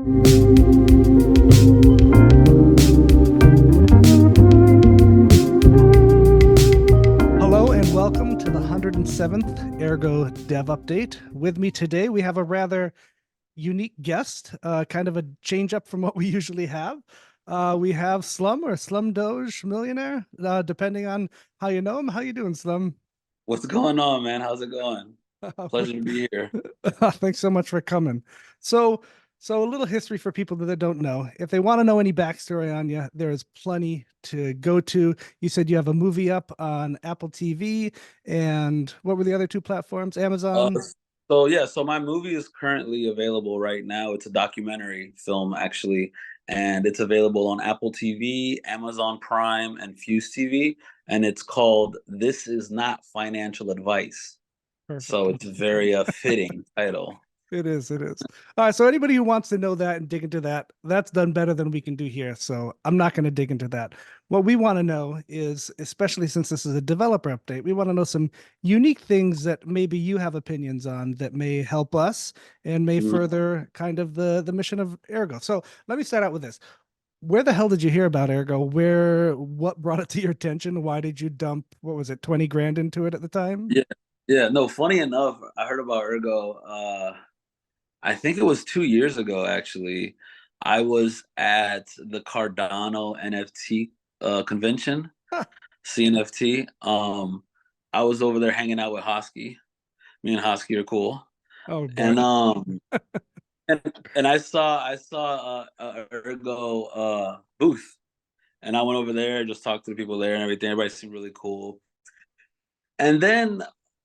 Hello and welcome to the 107th Ergo Dev Update. With me today, we have a rather unique guest, kind of a change up from what we usually have. We have Slum or SlumDOGE Millionaire, depending on how you know him. How you doing, Slum? What's going on, man? How's it going? Pleasure to be here. Thanks so much for coming. So a little history for people that don't know. If they want to know any backstory on you, there is plenty to go to. You said you have a movie up on Apple TV, and what were the other two platforms? Amazon? So my movie is currently available right now. It's a documentary film, actually, and it's available on Apple TV, Amazon Prime, and Fuse TV. And it's called "This Is Not Financial Advice." So Perfect. it's a very fitting title. It is. It is. All right. So anybody who wants to know that and dig into that, that's done better than we can do here. So I'm not going to dig into that. What we want to know is, especially since this is a developer update, we want to know some unique things that maybe you have opinions on that may help us and may further kind of the mission of Ergo. So let me start out with this. Where the hell did you hear about Ergo? What brought it to your attention? Why did you dump, what was it, 20 grand into it at the time? Yeah, yeah. No, funny enough, I heard about Ergo. I think it was 2 years ago, actually. I was at the Cardano NFT convention, CNFT. I was over there hanging out with Hosky. Me and Hosky are cool. Oh boy. And I saw Ergo booth, and I went over there, just talked to the people there and everything. Everybody seemed really cool. And then,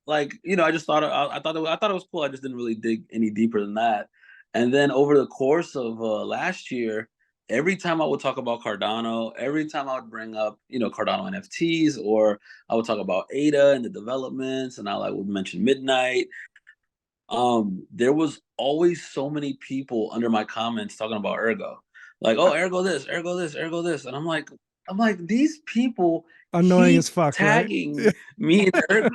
like, I just thought I thought it was cool. I just didn't really dig any deeper than that. And then over the course of last year, every time I would talk about Cardano, every time I would bring up Cardano NFTs, or I would talk about ADA and the developments, and I would mention Midnight. There was always so many people under my comments talking about Ergo, like, oh, Ergo this, Ergo this, Ergo this, and I'm like, these people Annoying keep as fuck, right? tagging me in Ergo.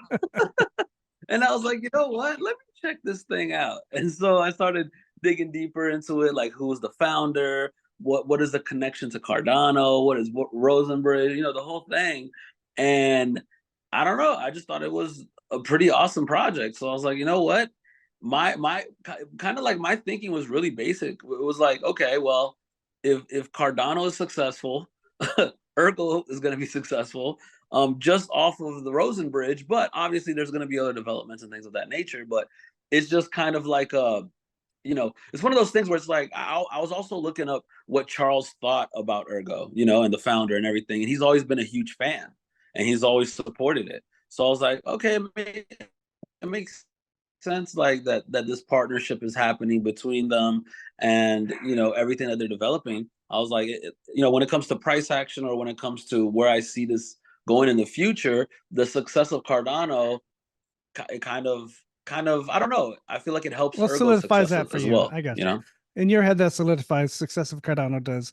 And I was like, you know what? Let me check this thing out. And so I started digging deeper into it, like who was the founder, what is the connection to Cardano, what Rosen Bridge, the whole thing. And I don't know, I just thought it was a pretty awesome project. So I was like, you know what? My kind of like my thinking was really basic. It was like, okay, well, if Cardano is successful, Ergo is going to be successful, just off of the Rosen Bridge. But obviously, there's going to be other developments and things of that nature. But it's just kind of like it's one of those things where it's like I was also looking up what Charles thought about Ergo, and the founder and everything, and he's always been a huge fan, and he's always supported it. So I was like, okay, it makes sense, like that this partnership is happening between them, and everything that they're developing. I was like, when it comes to price action, or when it comes to where I see this going in the future, the success of Cardano, it kind of I don't know, I feel like it helps Well, Ergo's solidifies success that for as you. well, I got you. In your head, that solidifies success of Cardano does.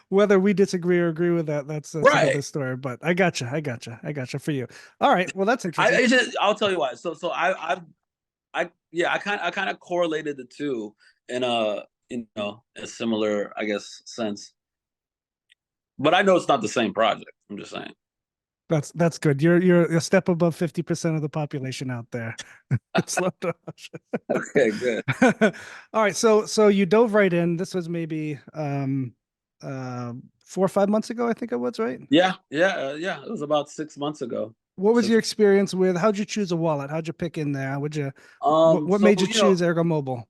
Whether we disagree or agree with that, that's another right. story. But I got you. I got you. I got you for you. All right. Well, that's interesting. I'll tell you why. So I kind of correlated the two in a similar, I guess, sense. But I know it's not the same project. I'm just saying. That's good. You're a step above 50% of the population out there. Okay, good. All right. So you dove right in. This was maybe 4 or 5 months ago, I think it was, right? Yeah. It was about 6 months ago. What was your experience with? How'd you choose a wallet? How'd you pick in there? Would you? What So, made you choose Ergo Mobile?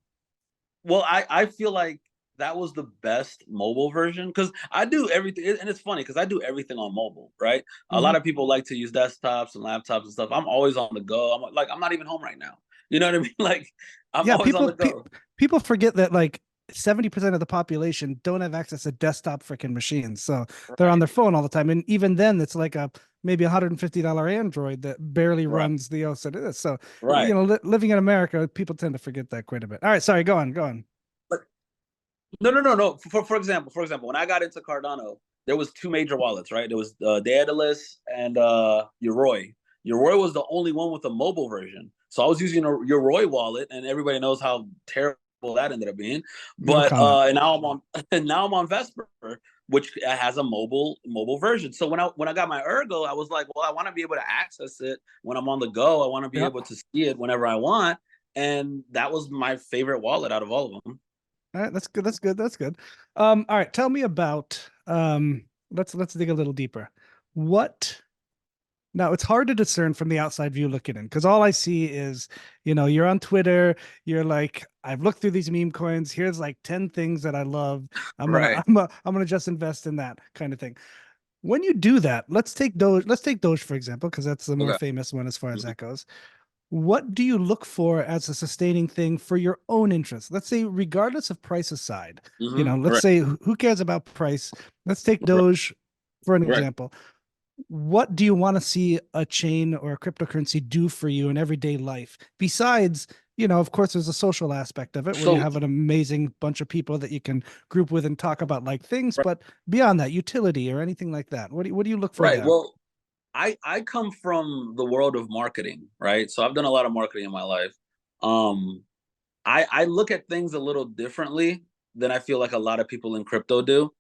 well, I feel like that was the best mobile version, because I do everything, and it's funny because I do everything on mobile, right? A lot of people like to use desktops and laptops and stuff. I'm always on the go. I'm not even home right now. You know what I mean? Like, I'm Yeah, always on the go. people forget that like 70% of the population don't have access to desktop freaking machines. So they're on Right. their phone all the time. And even then it's like a maybe $150 Android that barely Right. runs the OS it is. So Right. living in America, people tend to forget that quite a bit. All right, sorry, go on. But no. For example, when I got into Cardano, there was two major wallets, right? There was Daedalus and Yoroi. Yoroi was the only one with a mobile version. So I was using a Yoroi wallet, and everybody knows how terrible that ended up being. No But comment. and now I'm on and now I'm on Vesper, which has a mobile version. So when I got my Ergo, I was like, well, I want to be able to access it when I'm on the go. I want to be Yep. able to see it whenever I want, and that was my favorite wallet out of all of them. All right, that's good. That's good. That's good. All right, tell me about let's dig a little deeper. What Now it's hard to discern from the outside view looking in because all I see is, you're on Twitter, you're like, I've looked through these meme coins. Here's like 10 things that I love. Right. I'm gonna just invest in that kind of thing. When you do that, let's take Doge for example, because that's the more Okay. famous one as far as Mhm. that goes. What do you look for as a sustaining thing for your own interest? Let's say, regardless of price aside, let's Right. say who cares about price? Let's take Right. Doge for an Right. example. What do you want to see a chain or a cryptocurrency do for you in everyday life? Besides, of course, there's a social aspect of it where you So have an amazing bunch of people that you can group with and talk about like things. But beyond that, utility or anything like that, what do you look for right. there? Well, I come from the world of marketing, right? So I've done a lot of marketing in my life. Um, I look at things a little differently than I feel like a lot of people in crypto do.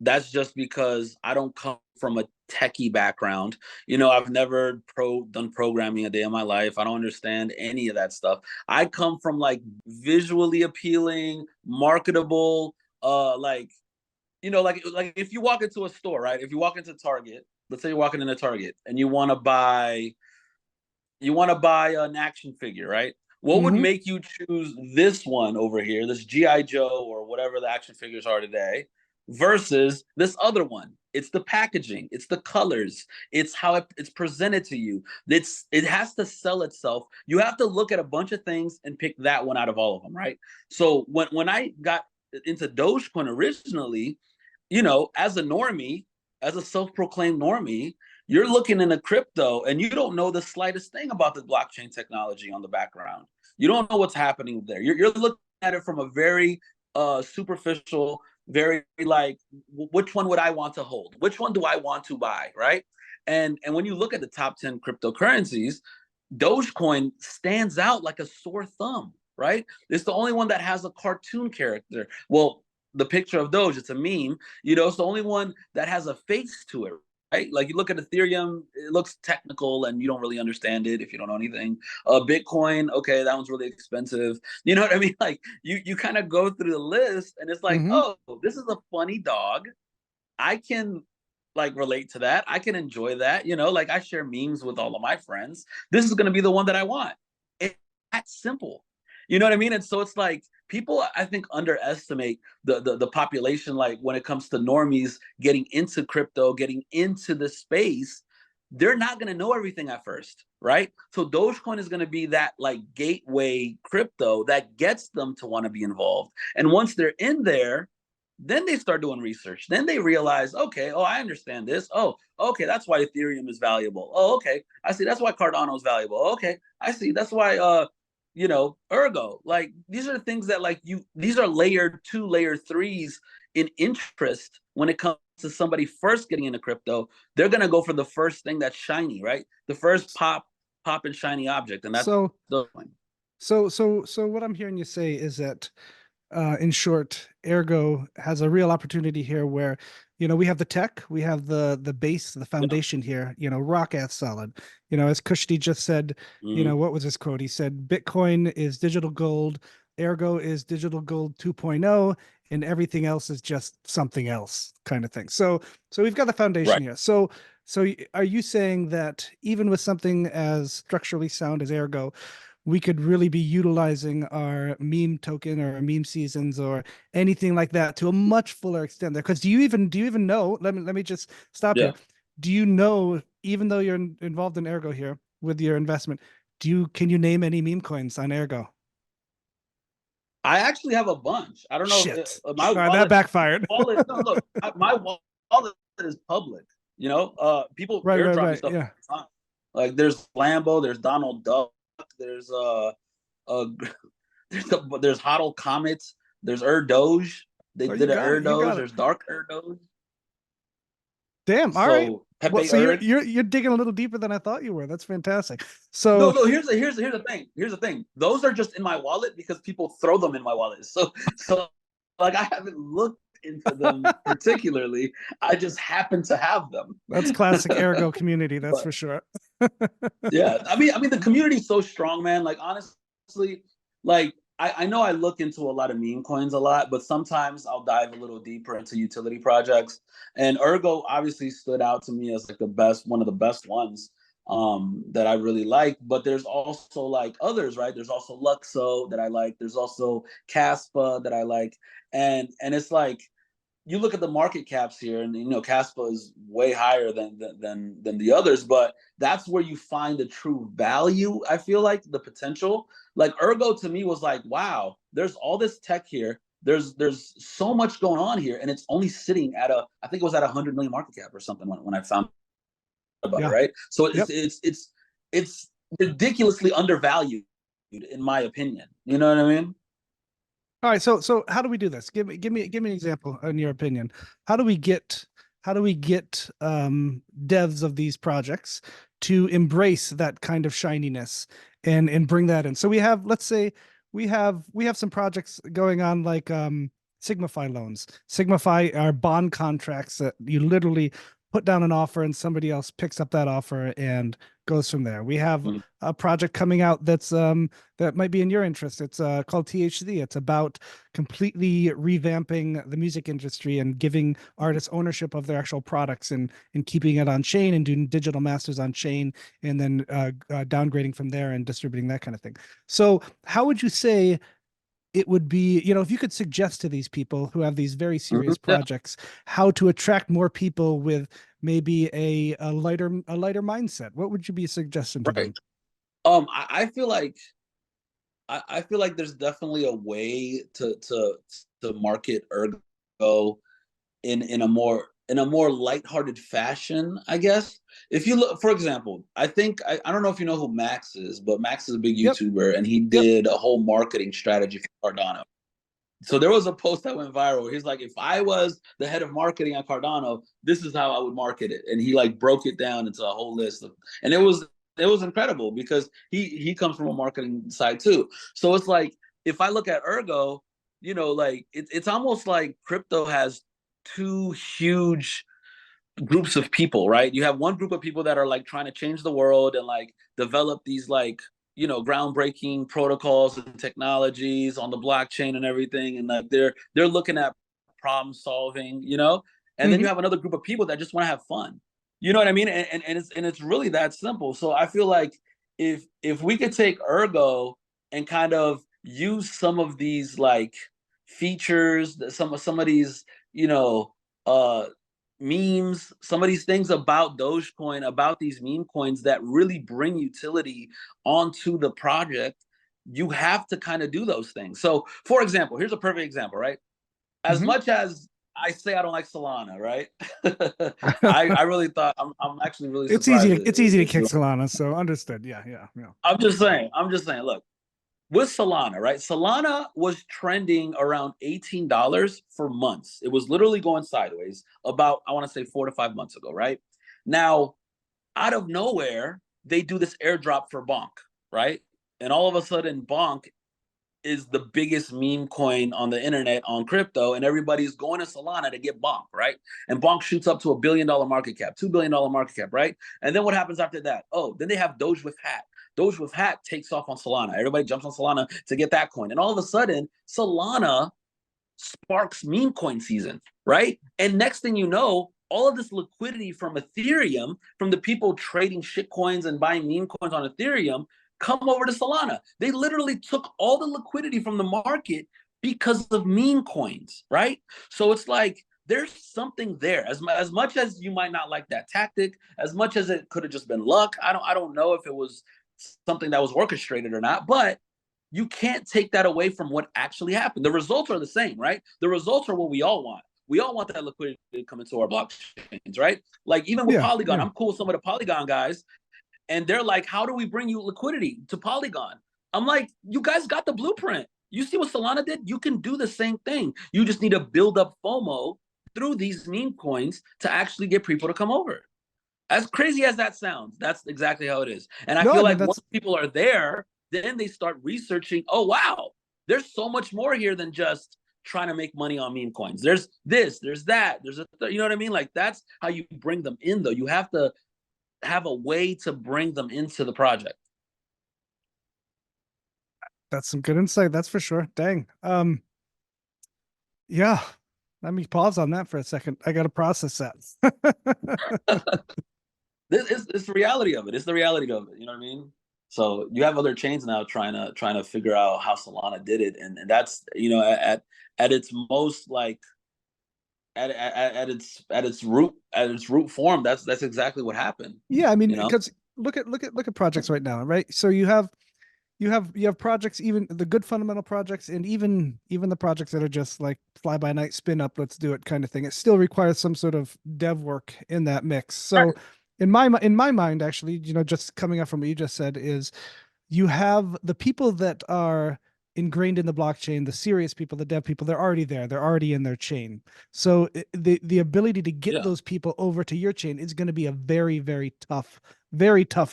That's just because I don't come from a techie background. I've never done programming a day in my life. I don't understand any of that stuff. I come from like visually appealing, marketable, like like if you walk into a store, right? If you walk into Target, let's say you're walking into Target and you want to buy an action figure, right? What would Mm-hmm. make you choose this one over here, this GI Joe or whatever the action figures are today, versus this other one? It's the packaging, it's the colors, it's how it's presented to you. It has to sell itself. You have to look at a bunch of things and pick that one out of all of them, right? So when I got into Dogecoin originally, as a normie, as a self-proclaimed normie, you're looking in a crypto and you don't know the slightest thing about the blockchain technology on the background. You don't know what's happening there. You're looking at it from a very superficial, very like, which one would I want to hold? Which one do I want to buy? Right. And when you look at the top 10 cryptocurrencies, Dogecoin stands out like a sore thumb, right? It's the only one that has a cartoon character. Well, the picture of Doge, it's a meme. It's the only one that has a face to it, right? Like you look at Ethereum, it looks technical and you don't really understand it if you don't know anything. Bitcoin, okay, that one's really expensive. You know what I mean? Like you kind of go through the list and it's like, Mm-hmm. oh, this is a funny dog. I can like relate to that. I can enjoy that. Like I share memes with all of my friends. This is going to be the one that I want. It's that simple. You know what I mean? And so it's like people, I think, underestimate the population. Like when it comes to normies getting into crypto, getting into the space, they're not going to know everything at first, right? So Dogecoin is going to be that like gateway crypto that gets them to want to be involved. And once they're in there, then they start doing research. Then they realize, okay, oh, I understand this. Oh, okay, that's why Ethereum is valuable. Oh, okay, I see. That's why Cardano is valuable. Okay, I see. That's why, Ergo. Like these are the things that these are layer 2, layer 3s in interest when it comes to somebody first getting into crypto. They're gonna go for the first thing that's shiny, right? The first pop and shiny object, and that's So, the one. so what I'm hearing you say is that in short, Ergo has a real opportunity here where, we have the tech, we have the base, the Yeah. foundation here, rock ass solid. As Kushti just said, Mm-hmm. what was his quote? He said, Bitcoin is digital gold, Ergo is digital gold 2.0, and everything else is just something else kind of thing. So we've got the foundation Right. here. So are you saying that even with something as structurally sound as Ergo, we could really be utilizing our meme token or meme seasons or anything like that to a much fuller extent there? Because do you even know? Let me just stop Yeah. here. Do you know, even though you're involved in Ergo here with your investment, can you name any meme coins on Ergo? I actually have a bunch. I don't know if Shit. my All right, that wallet. backfired. No, look, my wallet is public. People Right, right, airdrop me right. stuff. Yeah. Like there's Lambo, there's Donald Duck, there's uh there's Hodl Comets, there's Doge. They Oh, you did an got it. You Doge. got it. There's Dark Doge. Damn. All right. So Well, Pepe so you're Erg. you're digging a little deeper than I thought you were. That's fantastic. No, So no. Here's the thing. Here's the thing. Those are just in my wallet because people throw them in my wallet. So like I haven't looked into them particularly. I just happen to have them. that's classic Ergo community, that's But for sure. yeah, I mean, the community's so strong, man. Like honestly, like I know I look into a lot of meme coins a lot, but sometimes I'll dive a little deeper into utility projects. And Ergo obviously stood out to me as like the best, one of the best ones that I really like. But there's also like others, right? There's also Luxo that I like. There's also Caspa that I like, and it's like you look at the market caps here, and Caspa is way higher than the others, but that's where you find the true value. I feel like the potential, like Ergo to me was like, wow, there's all this tech here. There's so much going on here, and it's only sitting at I think it was at 100 million market cap or something when I found about it, Yeah. right? So Yep. it's ridiculously undervalued in my opinion. You know what I mean? All right, so how do we do this? Give me an example in your opinion. How do we get devs of these projects to embrace that kind of shininess and bring that in? So we have, let's say we have some projects going on like Signify loans. Signify are bond contracts that you literally put down an offer and somebody else picks up that offer and goes from there. We have Mhm. a project coming out that's that might be in your interest. It's called THC. It's about completely revamping the music industry and giving artists ownership of their actual products and keeping it on chain and doing digital masters on chain and then downgrading from there and distributing that kind of thing. So how would you say it would be, if you could suggest to these people who have these very serious Yeah, projects how to attract more people with maybe a lighter mindset, what would you be suggesting to right. them? I feel like I feel like there's definitely a way to market Ergo in a more lighthearted fashion, I guess. If you look, for example, I don't know if you know who Max is, but Max is a big Yep. YouTuber, and he Yep. did a whole marketing strategy for Cardano. So there was a post that went viral. He's like, if I was the head of marketing at Cardano, this is how I would market it, and he like broke it down into a whole list of, and it was incredible because he comes from a marketing side too. So it's like if I look at Ergo, like it's almost like crypto has two huge groups of people, right? You have one group of people that are like trying to change the world and like develop these like groundbreaking protocols and technologies on the blockchain and everything, and like they're looking at problem solving, and then you Hmm. have another group of people that just want to have fun. You know what I mean? And it's really that simple. So I feel like if we could take Ergo and kind of use some of these like features, some of these, you know, uh memes, some of these things about Dogecoin, about these meme coins that really bring utility onto the project, you have to kind of do those things. So, for example, here's a perfect example, right? As Hmm. much as I say I don't like Solana, right? I really thought I'm actually really It's easy surprised to it's easy to that you kick don't. Solana, so understood. Yeah, yeah, yeah. I'm just saying, look, with Solana, right? Solana was trending around $18 for months. It was literally going sideways about, I want to say 4 to 5 months ago, right? Now, out of nowhere, they do this airdrop for Bonk, right? And all of a sudden, Bonk is the biggest meme coin on the internet on crypto, and everybody's going to Solana to get Bonk, right? And Bonk shoots up to $1 billion market cap, $2 billion market cap, right? And then what happens after that? Oh, then they have Doge with Hat. Doge with Hat takes off on Solana. Everybody jumps on Solana to get that coin, and all of a sudden, Solana sparks meme coin season, right? And next thing you know, all of this liquidity from Ethereum, from the people trading shit coins and buying meme coins on Ethereum, come over to Solana. They literally took all the liquidity from the market because of meme coins, right? So it's like there's something there. As much as you might not like that tactic, as much as it could have just been luck, I don't know if it was something that was orchestrated or not, but you can't take that away from what actually happened. The results are the same, right? The results are what we all want. We all want that liquidity to come into our blockchains, right? Like even with Yeah, Polygon, yeah. I'm cool with some of the Polygon guys, and they're like, "How do we bring you liquidity to Polygon?" I'm like, "You guys got the blueprint. You see what Solana did? You can do the same thing. You just need to build up FOMO through these meme coins to actually get people to come over. As crazy as that sounds, that's exactly how it is. And I No, feel I mean like that's once people are there, then they start researching, oh wow, there's so much more here than just trying to make money on meme coins. There's this, there's that, you know what I mean? Like that's how you bring them in though. You have to have a way to bring them into the project. that's some good insight, that's for sure. Dang. Yeah. Let me pause on that for a second. I gotta process that. This is it's the reality of it. It's the reality of it. You know what I mean? So you have other chains now trying to figure out how Solana did it, and that's at its most like at its root form. That's exactly what happened. Yeah, I mean, You know, because look at projects right now, right? So you have projects, even the good fundamental projects, and even the projects that are just like fly by night, spin up, let's do it kind of thing. It still requires some sort of dev work in that mix. So right. in my mind, actually, just coming up from what you just said, is you have the people that are ingrained in the blockchain, the serious people, the dev people, they're already there. They're already in their chain. So the ability to get Yeah, those people over to your chain is going to be a very tough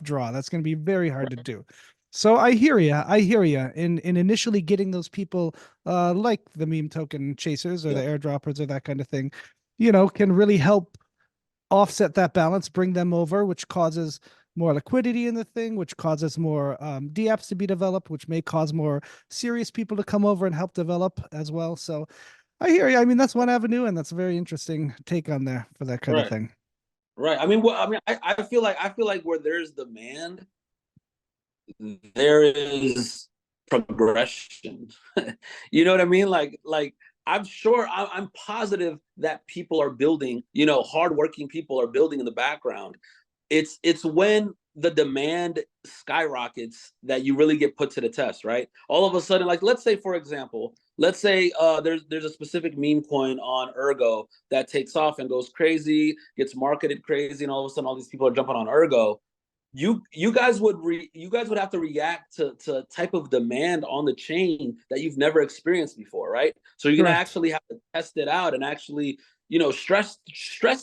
draw. That's going to be very hard to do. So I hear you. I hear you. In initially getting those people, like the meme token chasers or yeah, the airdroppers or that kind of thing, can really help offset that balance, bring them over, which causes more liquidity in the thing, which causes more dApps to be developed, which may cause more serious people to come over and help develop as well. So I hear you. I mean, that's one avenue, and that's a very interesting take on there for that kind of right, thing. right. I mean, I feel like where there's demand, there is progression. You know what I mean? Like I'm sure I'm positive that people are building, hardworking people are building in the background. It's when the demand skyrockets that you really get put to the test, right? All of a sudden, like let's say for example, let's say there's a specific meme coin on Ergo that takes off and goes crazy, gets marketed crazy, and all of a sudden all these people are jumping on Ergo. You guys would have to react to type of demand on the chain that you've never experienced before, right? So you're gonna Correct. actually have to test it out and actually stress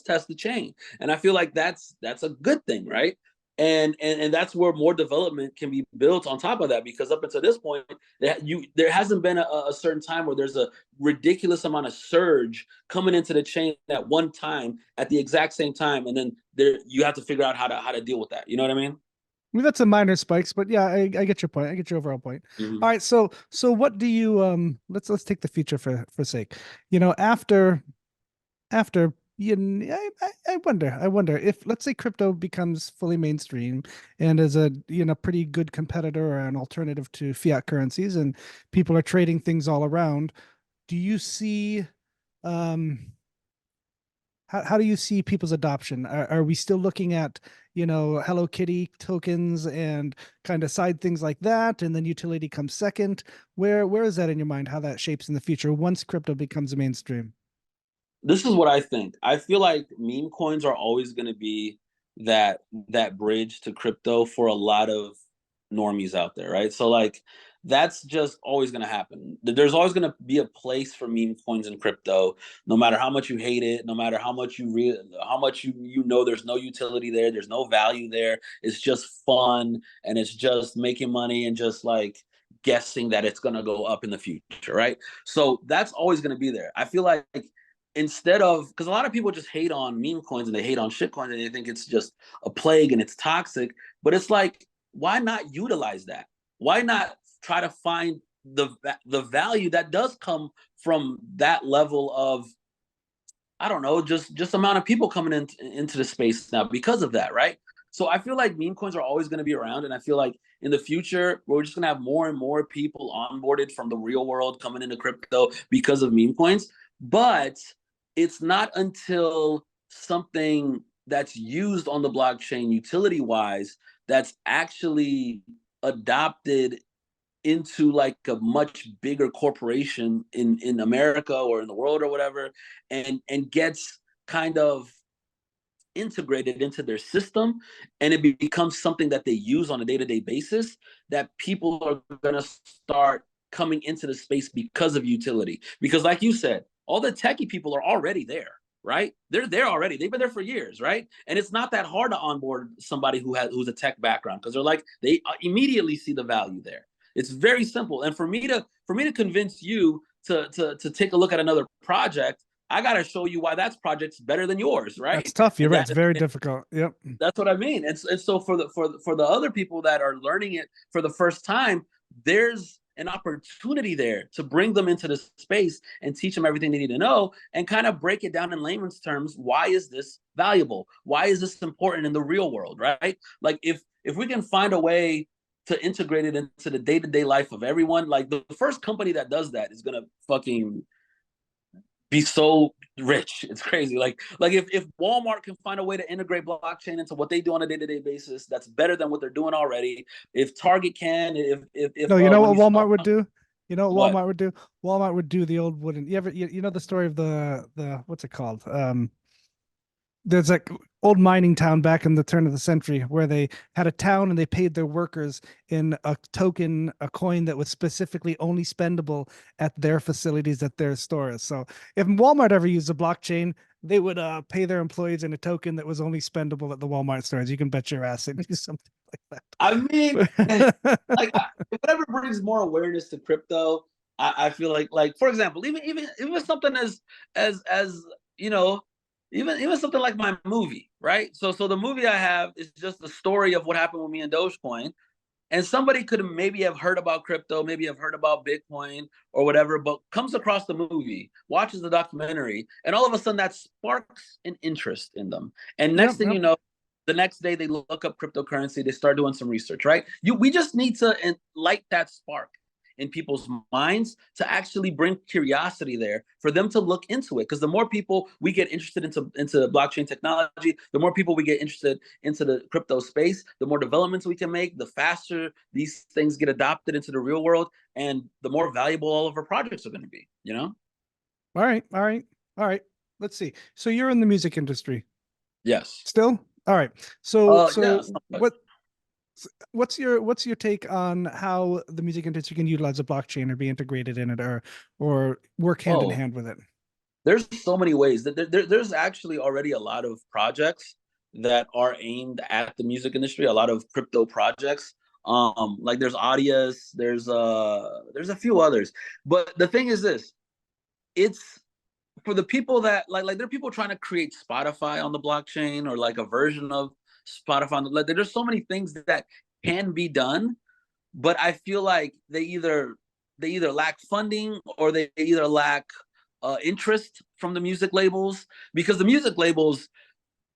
test the chain. And I feel like that's a good thing, right? And that's where more development can be built on top of that, because up until this point there hasn't been a certain time where there's a ridiculous amount of surge coming into the chain at one time at the exact same time, and then there you have to figure out how to deal with that. You know what I mean? I mean, that's a minor spikes, but yeah, I get your point. I get your overall point. Mm-hmm. All right, so what do you let's take the future for sake. After I wonder if, let's say, crypto becomes fully mainstream and is a pretty good competitor or an alternative to fiat currencies, and people are trading things all around. Do you see um how do you see people's adoption? Are we still looking at, Hello Kitty tokens and kind of side things like that, and then utility comes second? Where is that in your mind? How that shapes in the future once crypto becomes mainstream? This is what I think. I feel like meme coins are always going to be that bridge to crypto for a lot of normies out there, right? So like that's just always going to happen. There's always going to be a place for meme coins in crypto, no matter how much you hate it, no matter how much how much you know there's no utility there, there's no value there. It's just fun and it's just making money and just like guessing that it's going to go up in the future, right? So that's always going to be there. I feel like instead of, because a lot of people just hate on meme coins and they hate on shit coins and they think it's just a plague and it's toxic, but it's like, why not utilize that? Why not try to find the value that does come from that level of, I don't know, just amount of people coming into the space now because of that, right? So I feel like meme coins are always going to be around, and I feel like in the future we're just going to have more and more people onboarded from the real world coming into crypto because of meme coins. But it's not until something that's used on the blockchain utility wise that's actually adopted into like a much bigger corporation in America or in the world or whatever, and gets kind of integrated into their system, and it becomes something that they use on a day-to-day basis, that people are going to start coming into the space because of utility. Because like you said, all the techie people are already there. right? They're there already. They've been there for years, right? And it's not that hard to onboard somebody who's a tech background, because they're like, they immediately see the value there. It's very simple. And for me to convince you to take a look at another project, I got to show you why that project's better than yours, right? That's tough. You're And right. It's very difficult. Yep. that's what I mean. And so for the other people that are learning it for the first time, there's an opportunity there to bring them into the space and teach them everything they need to know, and kind of break it down in layman's terms. Why is this valuable? Why is this important in the real world, right? Like if we can find a way to integrate it into the day-to-day life of everyone, like the first company that does that is gonna fucking be so rich. It's crazy. Like if Walmart can find a way to integrate blockchain into what they do on a day-to-day basis, that's better than what they're doing already. If Target can, if No, you know what Walmart would do? You know what What? Walmart would do? Walmart would do the old wooden. You know the story of the what's it called? There's like old mining town back in the turn of the century where they had a town and they paid their workers in a token, a coin that was specifically only spendable at their facilities, at their stores. So if Walmart ever used a blockchain, they would pay their employees in a token that was only spendable at the Walmart stores. You can bet your ass they'd do something like I mean, that. like whatever brings more awareness to crypto, I feel like for example, even something as you know, even something like my movie, right? So the movie I have is just the story of what happened with me and Dogecoin. And somebody could maybe have heard about crypto, maybe have heard about Bitcoin or whatever, but comes across the movie, watches the documentary, and all of a sudden that sparks an interest in them. And next thing you know, the next day they look up cryptocurrency, they start doing some research, right? We just need to light that spark in people's minds to actually bring curiosity there for them to look into it. Because the more people we get interested into blockchain technology, the more people we get interested into the crypto space, the more developments we can make, the faster these things get adopted into the real world, and the more valuable all of our projects are going to be, you know? All right. Let's see. So you're in the music industry Yes. still? All right. So Yes. what's your take on how the music industry can utilize a blockchain or be integrated in it, or work hand in hand with it? There's so many ways that there's actually already a lot of projects that are aimed at the music industry, a lot of crypto projects. Like there's Audius, there's a few others. But the thing is this, it's for the people that like there are people trying to create Spotify on the blockchain, or like a version of Spotify. Like there's so many things that can be done, but I feel like they either lack funding, or they either lack interest from the music labels, because the music labels,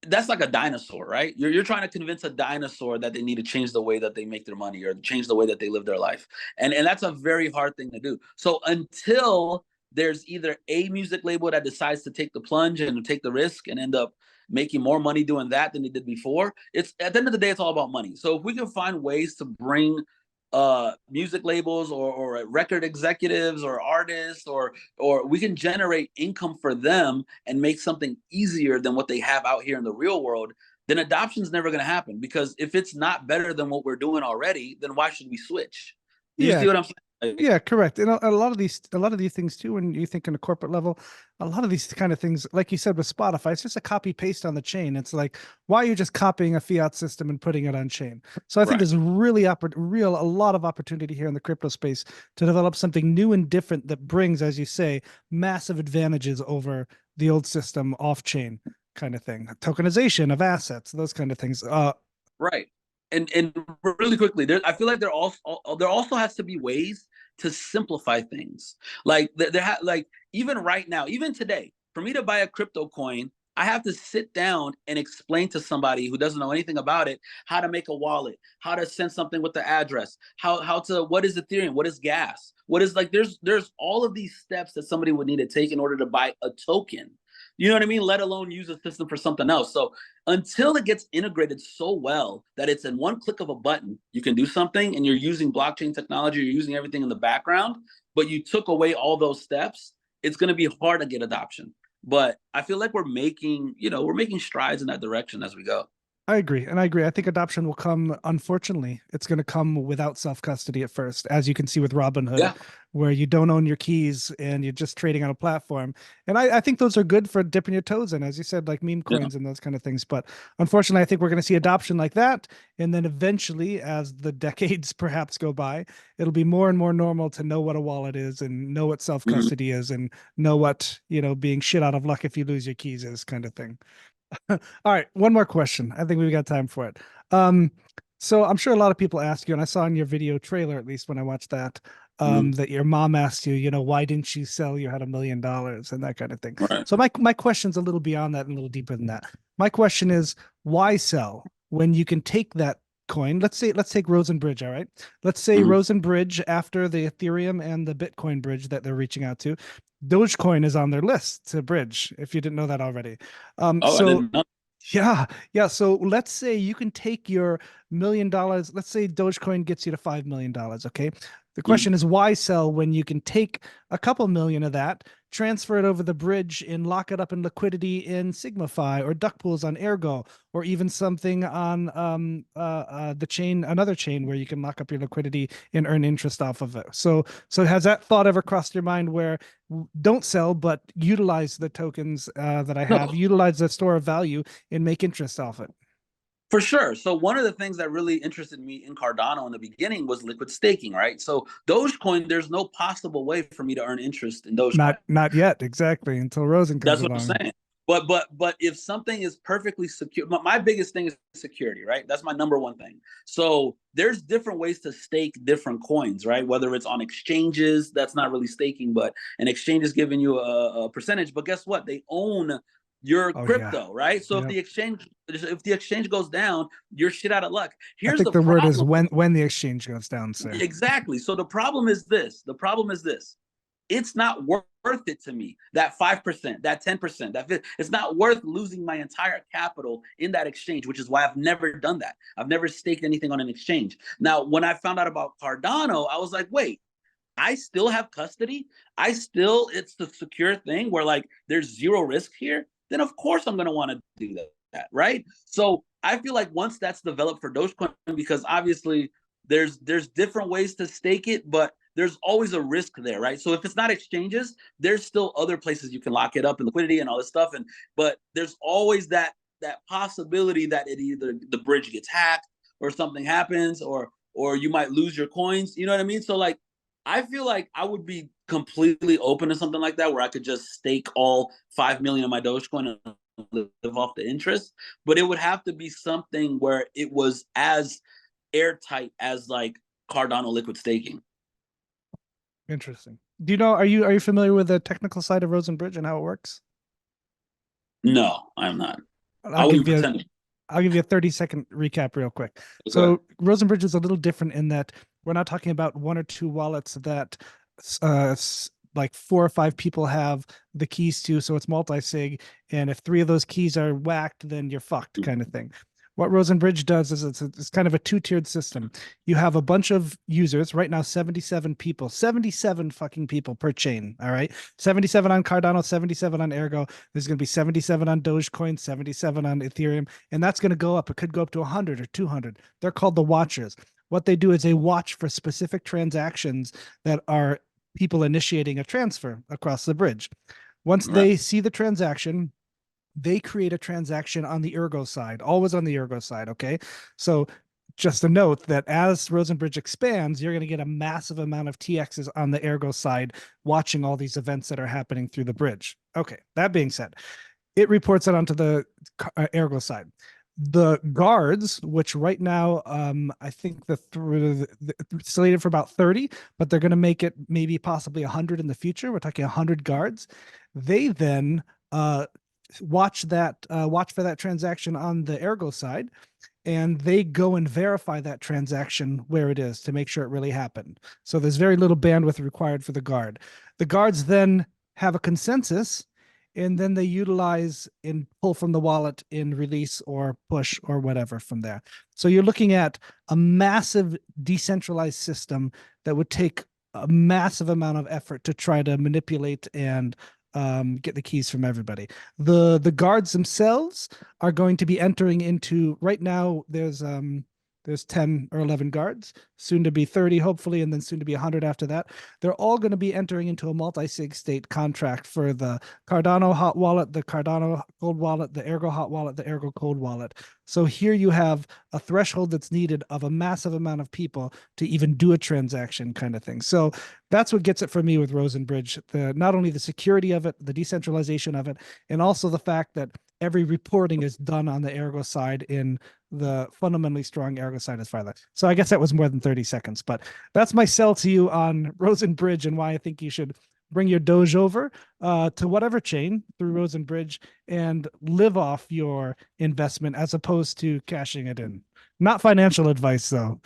that's like a dinosaur, right? You're trying to convince a dinosaur that they need to change the way that they make their money, or change the way that they live their life, and that's a very hard thing to do. So until there's either a music label that decides to take the plunge and take the risk and end up making more money doing that than they did before, it's at the end of the day, it's all about money. So if we can find ways to bring music labels or record executives or artists, or we can generate income for them and make something easier than what they have out here in the real world, then adoption is never going to happen. Because if it's not better than what we're doing already, then why should we switch? You see what I'm saying? Yeah, correct. And a lot of these things too, when you think in a corporate level, a lot of these kind of things, like you said with Spotify, it's just a copy paste on the chain. It's like, why are you just copying a fiat system and putting it on chain? So I think there's really a lot of opportunity here in the crypto space to develop something new and different that brings, as you say, massive advantages over the old system off chain kind of thing, tokenization of assets, those kind of things. Right. And really quickly, I feel like there also has to be ways to simplify things. Like like even right now, even today, for me to buy a crypto coin, I have to sit down and explain to somebody who doesn't know anything about it how to make a wallet, how to send something with the address, how to, what is Ethereum, what is gas, what is, like, there's all of these steps that somebody would need to take in order to buy a token. You know what I mean? Let alone use a system for something else. So until it gets integrated so well that it's in one click of a button, you can do something, and you're using blockchain technology, you're using everything in the background, but you took away all those steps, it's going to be hard to get adoption. But I feel like we're making strides in that direction as we go. I agree. And I agree. I think adoption will come, unfortunately, it's going to come without self-custody at first, as you can see with Robinhood, Yeah. where you don't own your keys and you're just trading on a platform. And I think those are good for dipping your toes in, as you said, like meme Yeah. coins and those kind of things. But unfortunately, I think we're going to see adoption like that. And then eventually, as the decades perhaps go by, it'll be more and more normal to know what a wallet is and know what Mhm. self-custody is and know what, being shit out of luck if you lose your keys is kind of thing. All right, one more question. I think we've got time for it. Um, so I'm sure a lot of people ask you, and I saw in your video trailer, at least when I watched that, Mhm. that your mom asked you, why didn't you sell? You had $1 million and that kind of thing. Right. So my question's a little beyond that and a little deeper than that. My question is, why sell when you can take that coin? Let's take Rosen Bridge, all right? Let's say Mhm. Rosen Bridge after the Ethereum and the Bitcoin bridge that they're reaching out to. Dogecoin is on their list to bridge, if you didn't know that already. Oh, I So didn't know. yeah, yeah. So let's say you can take your $1 million. Let's say Dogecoin gets you to $5 million. Okay. The Mhm. question is why sell when you can take a couple million of that, transfer it over the bridge and lock it up in liquidity in Sigmafy or duck pools on Ergo, or even something on the chain, another chain where you can lock up your liquidity and earn interest off of it. So has that thought ever crossed your mind where don't sell, but utilize the tokens that I have, No, utilize the store of value and make interest off it? for sure. So one of the things that really interested me in Cardano in the beginning was liquid staking, right? So Dogecoin, there's no possible way for me to earn interest in Dogecoin. Not yet, exactly, until Rosen comes That's what I'm along. saying. But if something is perfectly secure, my biggest thing is security, right? That's my number one thing. So there's different ways to stake different coins, right? Whether it's on exchanges, that's not really staking, but an exchange is giving you a percentage. But guess what? They own your Oh yeah. crypto, right? So Yep. if the exchange goes down, you're shit out of luck. I Here's think the the word is problem. when the exchange goes down, sir. Exactly. So the problem is this. The problem is this. It's not worth it to me. That 5%, that 10%, it's not worth losing my entire capital in that exchange, which is why I've never done that. I've never staked anything on an exchange. Now, when I found out about Cardano, I was like, wait, I still have custody. It's the secure thing where like there's zero risk here. Then of course I'm going to want to do that, right? So I feel like once that's developed for Dogecoin, because obviously there's different ways to stake it, but there's always a risk there, right? So if it's not exchanges, there's still other places you can lock it up in liquidity and all this stuff. But there's always that possibility that it either the bridge gets hacked or something happens or you might lose your coins. You know what I mean? So like I feel like I would be completely open to something like that where I could just stake all 5 million of my Dogecoin and live off the interest. But it would have to be something where it was as airtight as like Cardano liquid staking. Interesting. Do you know? Are you familiar with the technical side of Rosen Bridge and how it works? No, I'm not. I'll I wouldn't give you pretend. I'll give you a 30-second recap real quick. Okay. So Rosen Bridge is a little different in that we're not talking about one or two wallets that like four or five people have the keys to, so it's multi-sig, and if three of those keys are whacked, then you're fucked kind of thing. What Rosen Bridge does is it's kind of a two-tiered system. You have a bunch of users right now, 77 people, 77 fucking people per chain. All right. 77 on Cardano, 77 on Ergo. There's going to be 77 on Dogecoin, 77 on Ethereum, and that's going to go up. It could go up to 100 or 200. They're called the watchers. What they do is they watch for specific transactions that are people initiating a transfer across the bridge. Once Right. they see the transaction, they create a transaction on the Ergo side, always on the Ergo side. Okay. So just a note that as Rosen Bridge expands, you're going to get a massive amount of TXs on the Ergo side watching all these events that are happening through the bridge. Okay. That being said, it reports it onto the Ergo side. The guards, which right now, I think the slated for about 30, but they're going to make it maybe possibly 100 in the future. We're talking 100 guards. They then watch for that transaction on the Ergo side, and they go and verify that transaction where it is to make sure it really happened. So there's very little bandwidth required for the guard. The guards then have a consensus, and then they utilize and pull from the wallet in release or push or whatever from there. So you're looking at a massive decentralized system that would take a massive amount of effort to try to manipulate and get the keys from everybody. The guards themselves are going to be entering into right now. There's 10 or 11 guards, soon to be 30, hopefully, and then soon to be 100 after that. They're all going to be entering into a multi-sig state contract for the Cardano hot wallet, the Cardano cold wallet, the Ergo hot wallet, the Ergo cold wallet. So here you have a threshold that's needed of a massive amount of people to even do a transaction kind of thing. So that's what gets it for me with Rosen Bridge. Not only the security of it, the decentralization of it, and also the fact that every reporting is done on the Ergo side in the fundamentally strong Ergo side as far. So I guess that was more than 30 seconds, but that's my sell to you on Rosen Bridge and why I think you should bring your Doge over to whatever chain through Rosen Bridge and live off your investment as opposed to cashing it in. Not financial advice though.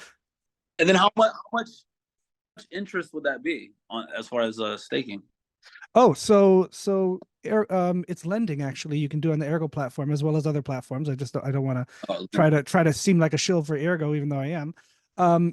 And then how much interest would that be on as far as staking? Oh, it's lending actually. You can do on the Ergo platform as well as other platforms. I don't want to try to seem like a shill for Ergo, even though I am.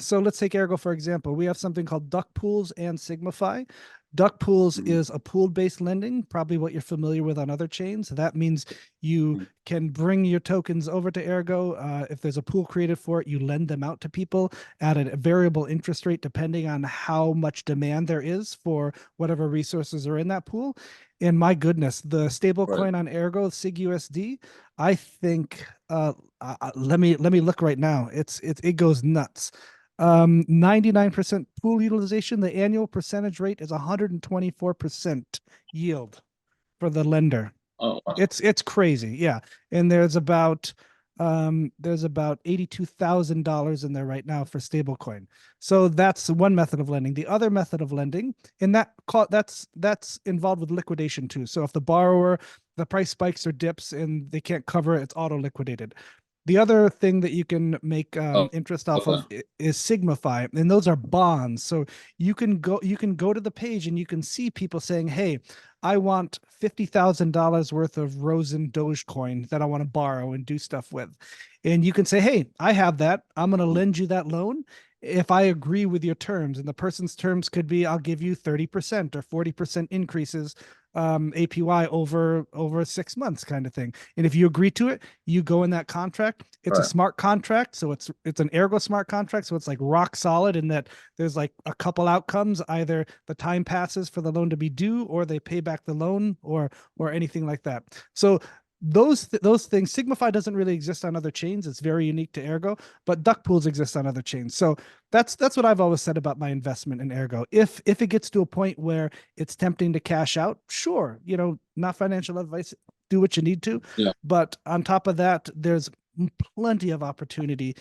So let's take Ergo for example. We have something called Duck Pools and Sigmify. Duck Pools is a pool-based lending, probably what you're familiar with on other chains. That means you can bring your tokens over to Ergo. If there's a pool created for it, you lend them out to people at a variable interest rate, depending on how much demand there is for whatever resources are in that pool. And my goodness, the stable coin on Ergo, SigUSD, I think, let me look right now. It goes nuts. 99% pool utilization. The annual percentage rate is 124% yield for the lender. Oh, wow. It's crazy. Yeah. And there's about $82,000 in there right now for stablecoin. So that's one method of lending. The other method of lending, and that's involved with liquidation too. So if the borrower, the price spikes or dips and they can't cover it, it's auto liquidated. The other thing that you can make interest off of is Signify, and those are bonds. So you can go to the page and you can see people saying, "Hey, I want $50,000 worth of Rosen Dogecoin that I want to borrow and do stuff with," and you can say, "Hey, I have that. I'm going to lend you that loan if I agree with your terms." And the person's terms could be, "I'll give you 30% or 40% increases." APY over 6 months kind of thing. And if you agree to it, you go in that contract. It's a smart contract. So it's an Ergo smart contract. So it's like rock solid in that there's like a couple outcomes. Either the time passes for the loan to be due or they pay back the loan or anything like that. So those things, Signify doesn't really exist on other chains. It's very unique to Ergo, but duck pools exist on other chains. So that's what I've always said about my investment in Ergo. If it gets to a point where it's tempting to cash out, sure, not financial advice, do what you need to. Yeah. But on top of that, there's plenty of opportunity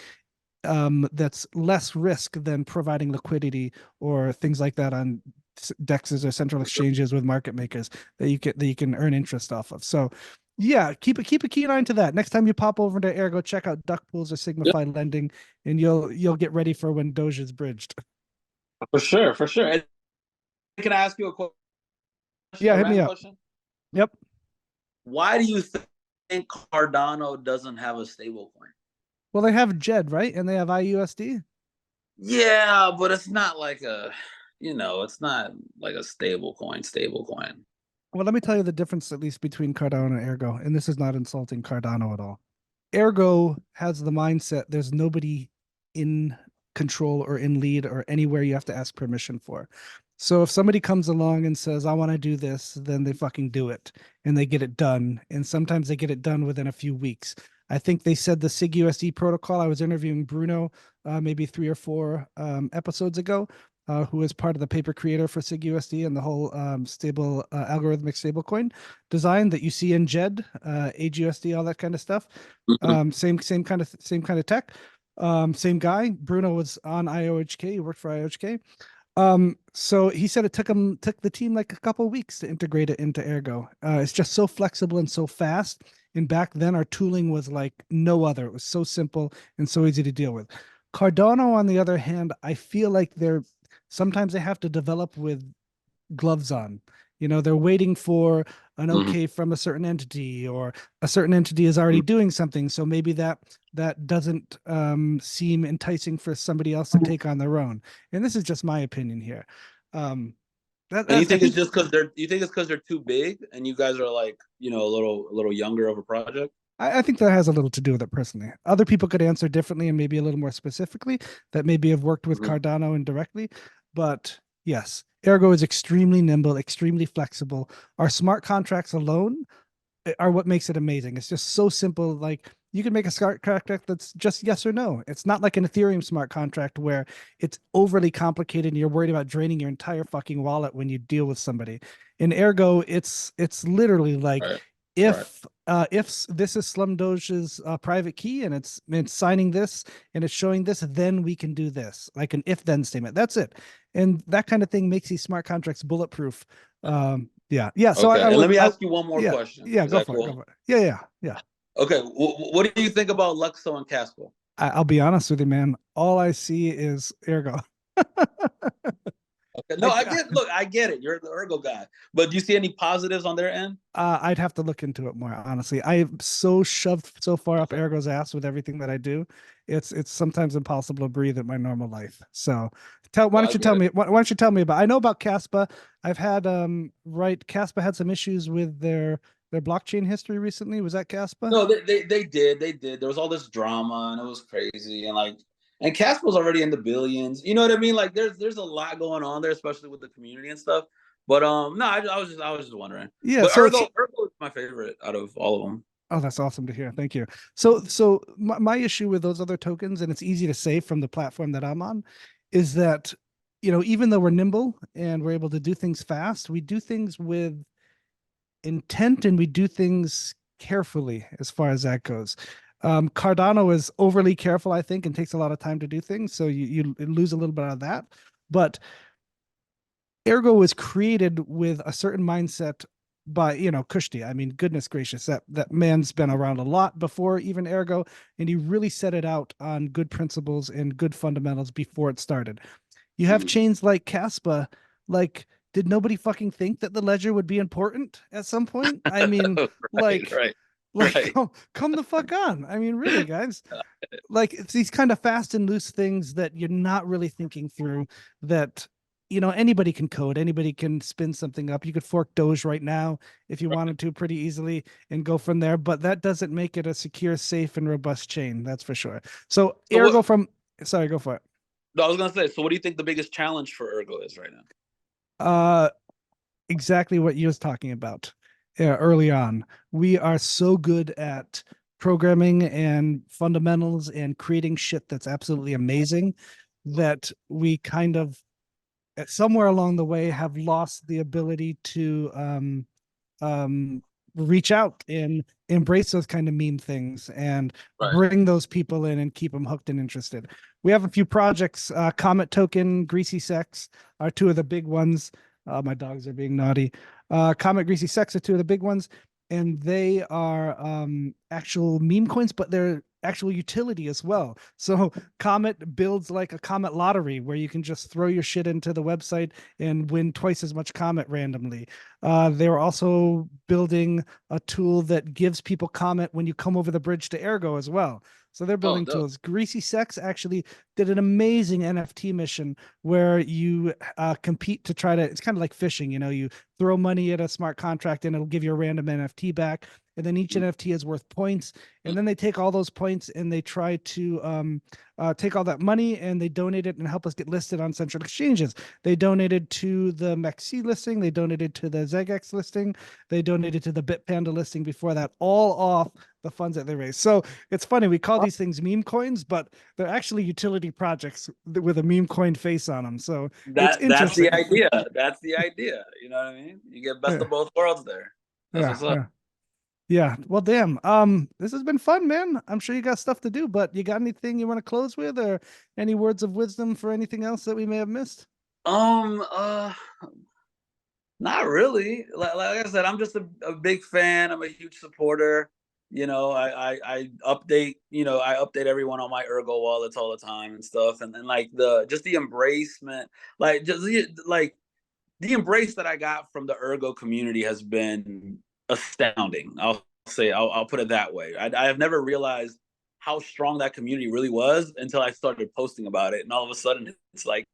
that's less risk than providing liquidity or things like that on dexes or central exchanges with market makers that you can earn interest off of. So yeah, keep a keen eye to that. Next time you pop over to Ergo, check out Duck Pools or Signify Lending, and you'll get ready for when Doge is bridged. For sure. And can I ask you a question? Yeah, hit me up. Question? Yep. Why do you think Cardano doesn't have a stable coin? Well, they have JED, right? And they have IUSD. Yeah, but it's not like it's not like a stable coin. Well, let me tell you the difference, at least between Cardano and Ergo, and this is not insulting Cardano at all. Ergo has the mindset there's nobody in control or in lead or anywhere you have to ask permission for. So if somebody comes along and says, "I want to do this," then they fucking do it and they get it done. And sometimes they get it done within a few weeks. I think they said the SigUSD protocol. I was interviewing Bruno maybe 3 or 4 episodes ago, who is part of the paper creator for SigUSD and the whole stable algorithmic stablecoin design that you see in JED, AGUSD, all that kind of stuff. Same kind of tech. Same guy. Bruno was on IOHK. He worked for IOHK. So he said it took the team like a couple of weeks to integrate it into Ergo. It's just so flexible and so fast. And back then our tooling was like no other. It was so simple and so easy to deal with. Cardano, on the other hand, I feel like sometimes they have to develop with gloves on. They're waiting for an okay from a certain entity, or a certain entity is already doing something. So maybe that doesn't seem enticing for somebody else to take on their own. And this is just my opinion here. And you I think it's think just because they're too big, and you guys are like, a little younger of a project? I think that has a little to do with it personally. Other people could answer differently and maybe a little more specifically that maybe have worked with Mhm. Cardano indirectly. But yes, Ergo is extremely nimble, extremely flexible. Our smart contracts alone are what makes it amazing. It's just so simple. Like you can make a smart contract that's just yes or no. It's not like an Ethereum smart contract where it's overly complicated and you're worried about draining your entire fucking wallet when you deal with somebody. In Ergo, it's literally like Right. Right. if this is SlumDOGE's private key and it's signing this and it's showing this, then we can do this, like an if then statement. That's it, and that kind of thing makes these smart contracts bulletproof. Yeah. So Okay. I And let would, me ask you one more yeah, question. yeah, Is go that for it, go cool? for it. Yeah. Okay. What do you think about Luxo and Casper? I'll be honest with you, man. All I see is Ergo. Okay. No, I, I get. Look, I get it. You're the Ergo guy, but do you see any positives on their end? I'd have to look into it more, honestly. I'm so shoved so far up Ergo's ass with everything that I do. It's sometimes impossible to breathe in my normal life. So why No, don't I you get tell it. me why don't you tell me about I know about Caspa. I've had right Caspa had some issues with their blockchain history recently. Was that Caspa? No, they did. There was all this drama, and it was crazy, and and Casper's already in the billions. You know what I mean? Like, there's a lot going on there, especially with the community and stuff. But no, I was just wondering. Yeah, But so Ergo is my favorite out of all of them. oh, that's awesome to hear. Thank you. So my issue with those other tokens, and it's easy to say from the platform that I'm on, is that, even though we're nimble and we're able to do things fast, we do things with intent and we do things carefully as far as that goes. Cardano is overly careful, I think, and takes a lot of time to do things. So you lose a little bit of that. But Ergo was created with a certain mindset by, Kushti. I mean, goodness gracious, that man's been around a lot before even Ergo, and he really set it out on good principles and good fundamentals before it started. You have Mhm. chains like Caspa, like did nobody fucking think that the ledger would be important at some point? I mean, Right, like right, like right. come the fuck on. I mean, really, guys. Like it's these kind of fast and loose things that you're not really thinking through that anybody can code, anybody can spin something up. You could fork Doge right now if you wanted to pretty easily and go from there, but that doesn't make it a secure, safe, and robust chain, that's for sure. So So Ergo what? from sorry, go for it. No, I was gonna say. So what do you think the biggest challenge for Ergo is right now? Uh exactly what you was talking about early on. We are so good at programming and fundamentals and creating shit that's absolutely amazing that we kind of somewhere along the way have lost the ability to um, reach out and embrace those kind of meme things and Right. bring those people in and keep them hooked and interested. We have a few projects. Comet Token, Greasy Sex are two of the big ones. My dogs are being naughty. Comet, Greasy Sex are two of the big ones, and they are actual meme coins, but they're actual utility as well. So Comet builds like a Comet lottery where you can just throw your shit into the website and win twice as much Comet randomly. They're also building a tool that gives people comment when you come over the bridge to Ergo as well. So they're Oh, building dope. tools. Greasy Sex actually did an amazing NFT mission where you compete to try to, it's kind of like fishing, you throw money at a smart contract and it'll give you a random NFT back. And then each NFT is worth points. And then they take all those points and they try to take all that money and they donate it and help us get listed on central exchanges. They donated to the MEXC listing. They donated to the ZegX listing. They donated to the Bitpanda listing before that, all off the funds that they raised. So it's funny. We call these things meme coins, but they're actually utility projects with a meme coin face on them. So it's That's the interesting. idea. That's the idea. You know what I mean? You get best Yeah. of both worlds there. That's Yeah. what's up. Yeah. Yeah. Well, damn. This has been fun, man. I'm sure you got stuff to do, but you got anything you want to close with or any words of wisdom for anything else that we may have missed? Um, uh, Not really. Like I said, I'm just a big fan. I'm a huge supporter. I update. I update everyone on my Ergo wallets all the time and stuff. And like the embracement, like the embrace that I got from the Ergo community has been astounding. I'll put it that way. I have never realized how strong that community really was until I started posting about it, and all of a sudden it's like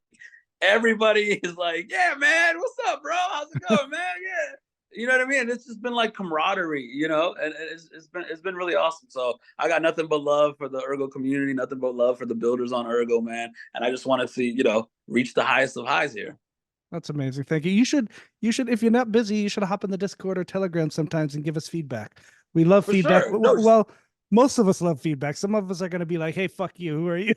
everybody is like, yeah, man, what's up, bro? How's it going, man? Yeah. You know what I mean? It's just been like camaraderie, and it's been really awesome. So I got nothing but love for the Ergo community, nothing but love for the builders on Ergo, man. And I just want to see, reach the highest of highs here. That's amazing. Thank you. You should, if you're not busy, you should hop in the Discord or Telegram sometimes and give us feedback. We love For feedback. sure. No, Well, most of us love feedback. Some of us are going to be like, "Hey, fuck you. Who are you?"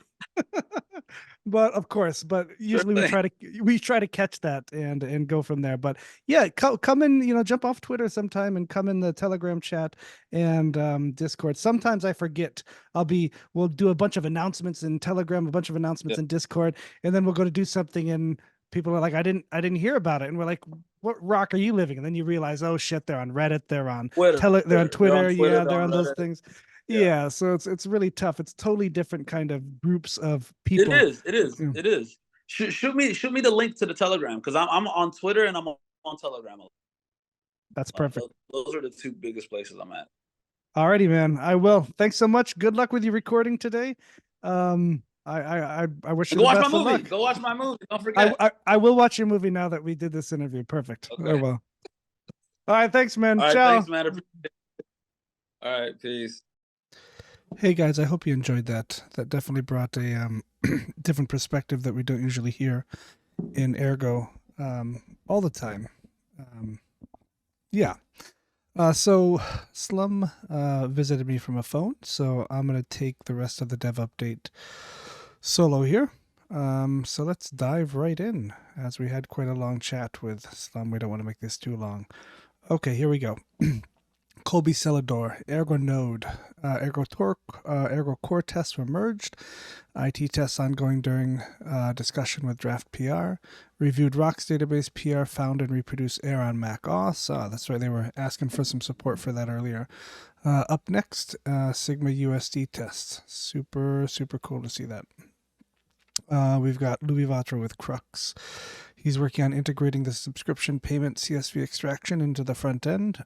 But of course, but usually thing. we try to catch that and go from there. But yeah, come in, jump off Twitter sometime and come in the Telegram chat and Discord. Sometimes I forget. We'll do a bunch of announcements in Telegram, a bunch of announcements Yeah. in Discord, and then we'll go to do something and people are like, I didn't hear about it. And we're like, what rock are you living? And then you realize, oh shit, they're on Reddit, they're on Twitter. they're on Twitter. Yeah, they're on those Reddit. things. Yeah. Yeah, so it's really tough. It's totally different kind of groups of It people. is. It is. Yeah. It is. Shoot me the link to the Telegram, because I'm on Twitter and I'm on Telegram. That's perfect. Those are the two biggest places I'm at. Alrighty, man. I will. Thanks so much. Good luck with your recording today. I wish you Go the watch best my of movie. luck. Go watch my movie. Don't forget. I will watch your movie now that we did this interview. Perfect. Okay. I will. All right, thanks, man. All right, Ciao. thanks, man. All right, peace. Hey guys, I hope you enjoyed that. That definitely brought a different perspective that we don't usually hear in Ergo all the time. Yeah. So Slum visited me from a phone, so I'm going to take the rest of the dev update solo here. So let's dive right in, as we had quite a long chat with Slum. We don't want to make this too long. Okay, here we go. Colby Celador, Ergo-Node, Ergo Torque, Ergo Core tests were merged. IT tests ongoing during discussion with Draft PR. Reviewed Rocks database PR, found and reproduced error on Mac OS. That's right, they were asking for some support for that earlier. Up next, Sigma USD tests. Super, super cool to see that. We've got Louis Vatra with Crux. He's working on integrating the subscription payment CSV extraction into the front end,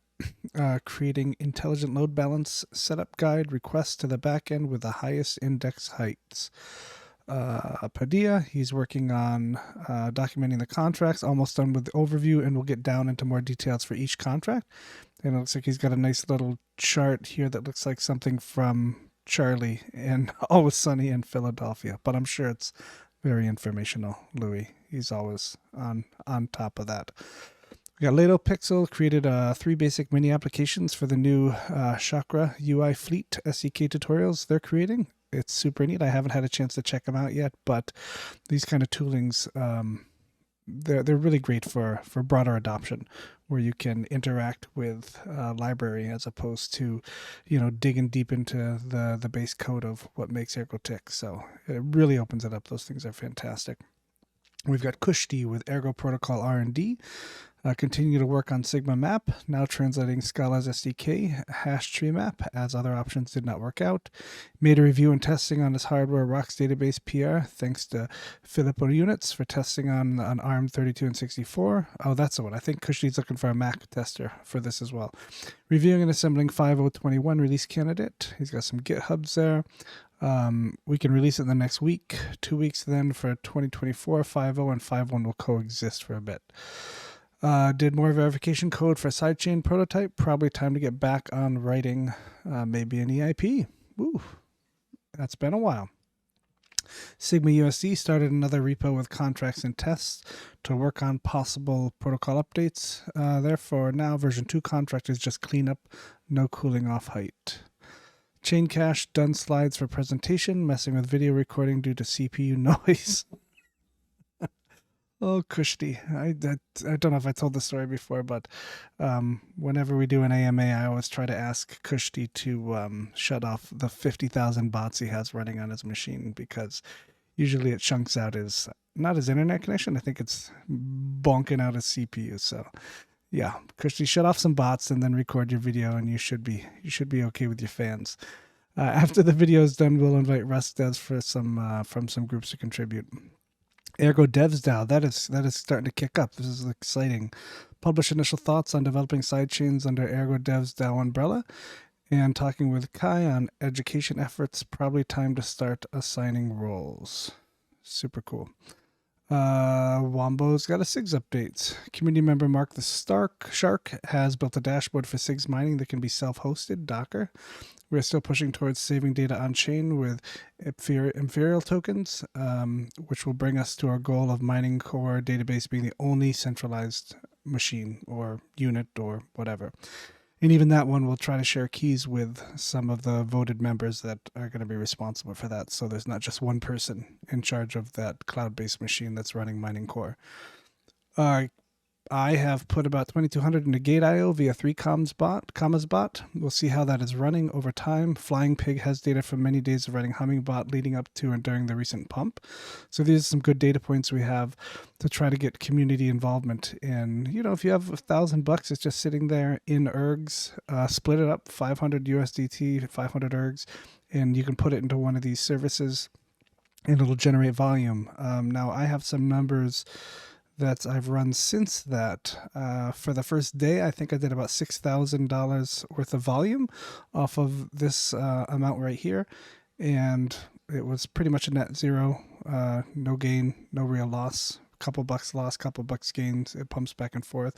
creating intelligent load balance setup guide requests to the back end with the highest index heights. Paideia, he's working on documenting the contracts, almost done with the overview, and we'll get down into more details for each contract. And it looks like he's got a nice little chart here that looks like something from Charlie and Always Sunny in Philadelphia, but I'm sure it's very informational. Louis, he's always on top of that. We got LADOPIXEL created 3 basic mini applications for the new Chakra UI Fleet SDK tutorials they're creating. It's super neat. I haven't had a chance to check them out yet, but these kind of toolings, they're really great for broader adoption, where you can interact with library as opposed to, digging deep into the base code of what makes Ergo tick. So it really opens it up. Those things are fantastic. We've got Kushti with Ergo Protocol R&D. Continue to work on Sigma Map, now translating Scala's SDK hash tree map, as other options did not work out. Made a review and testing on his hardware Rocks database PR, thanks to Filippo Units for testing on ARM 32 and 64. Oh, that's the one. I think Kushti's looking for a Mac tester for this as well. Reviewing and assembling 5021 release candidate. He's got some GitHubs there. We can release it in the next week. 2 weeks then for 2024. 5.0 and 5.1 will coexist for a bit. Did more verification code for sidechain prototype. Probably time to get back on writing maybe an EIP. Woo, that's been a while. Sigma USD started another repo with contracts and tests to work on possible protocol updates. Therefore, now version 2 contract is just cleanup, no cooling off height. Chain cache done slides for presentation, messing with video recording due to CPU noise. Oh, Kushti. I don't know if I told the story before, but whenever we do an AMA, I always try to ask Kushti to shut off the 50,000 bots he has running on his machine, because usually it chunks out not his internet connection. I think it's bonking out his CPU. So yeah, Kushti, shut off some bots and then record your video, and you should be okay with your fans. After the video is done, we'll invite Rust devs for from some groups to contribute. Ergo Devs DAO, that is starting to kick up. This is exciting. Publish initial thoughts on developing sidechains under Ergo Devs DAO umbrella, and talking with Kai on education efforts. Probably time to start assigning roles. Super cool. Wombo's got a SIGs update. Community member Mark the Shark has built a dashboard for SIGs mining that can be self-hosted, Docker. We're still pushing towards saving data on chain with Imperial tokens, which will bring us to our goal of mining core database being the only centralized machine or unit or whatever. And even that one will try to share keys with some of the voted members that are going to be responsible for that. So there's not just one person in charge of that cloud-based machine that's running mining core. I have put about 2200 into Gate.io via 3commas bot. We'll see how that is running over time. Flying Pig has data from many days of running Hummingbot leading up to and during the recent pump. So these are some good data points we have to try to get community involvement in. You know, if you have $1,000, it's just sitting there in ergs, split it up, 500 USDT, 500 ergs, and you can put it into one of these services and it'll generate volume. Now I have some numbers that I've run since that. For the first day, I think I did about $6,000 worth of volume off of this amount right here. And it was pretty much a net zero, no gain, no real loss. Couple bucks loss, couple bucks gains. It pumps back and forth.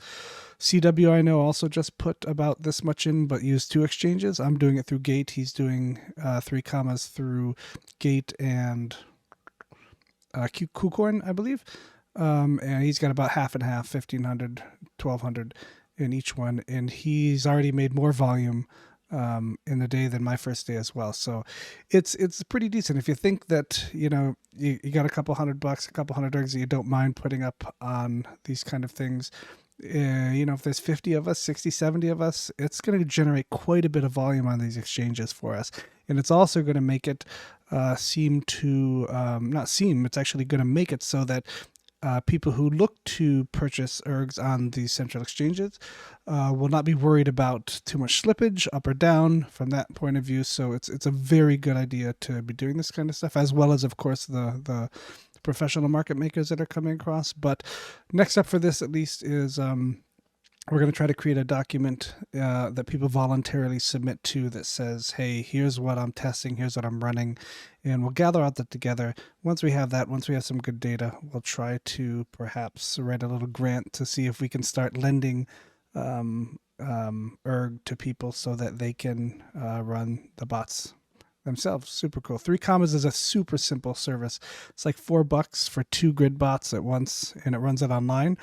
CW, I know, also just put about this much in, but used 2 exchanges. I'm doing it through Gate. He's doing 3commas through Gate and KuCoin, I believe. And he's got about half and half, 1,500, 1,200 in each one. And he's already made more volume in the day than my first day as well. So it's pretty decent. If you think that, you know, you got a couple $100, a couple $100 that you don't mind putting up on these kind of things, you know, if there's 50 of us, 60, 70 of us, it's going to generate quite a bit of volume on these exchanges for us. And it's also going to make it it's actually going to make it so that people who look to purchase ergs on these central exchanges will not be worried about too much slippage up or down from that point of view. So it's a very good idea to be doing this kind of stuff, as well as, of course, the professional market makers that are coming across. But next up for this, at least, is we're going to try to create a document that people voluntarily submit to that says, hey, here's what I'm testing, here's what I'm running, and we'll gather all that together. Once we have that, once we have some good data, we'll try to perhaps write a little grant to see if we can start lending erg to people so that they can run the bots themselves. Super cool. 3commas is a super simple service. It's like $4 for 2 grid bots at once, and it runs it online.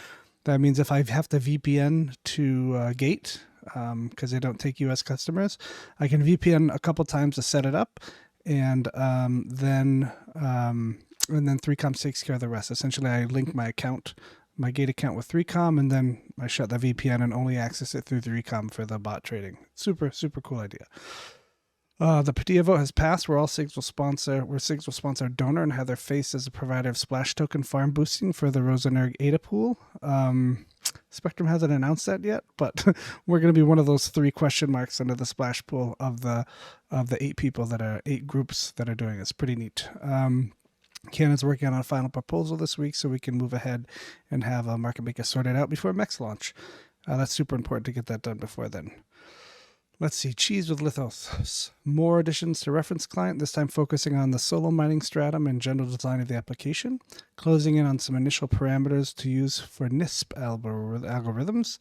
That means if I have to VPN to Gate, because they don't take US customers, I can VPN a couple times to set it up, and then 3com takes care of the rest. Essentially, I link my account, my Gate account with 3com, and then I shut the VPN and only access it through 3com for the bot trading. Super, super cool idea. The Paideia vote has passed where SIGs will sponsor a donor and have their face as a provider of splash token farm boosting for the Rosen ADA pool. Spectrum hasn't announced that yet, but we're going to be one of those 3 question marks under the splash pool of the 8 groups that are doing it. It's pretty neat. Cannon's working on a final proposal this week so we can move ahead and have a market maker sorted out before MEX launch. That's super important to get that done before then. Let's see, Cheese with Lithos. More additions to reference client, this time focusing on the solo mining stratum and general design of the application, closing in on some initial parameters to use for NISP algorithms.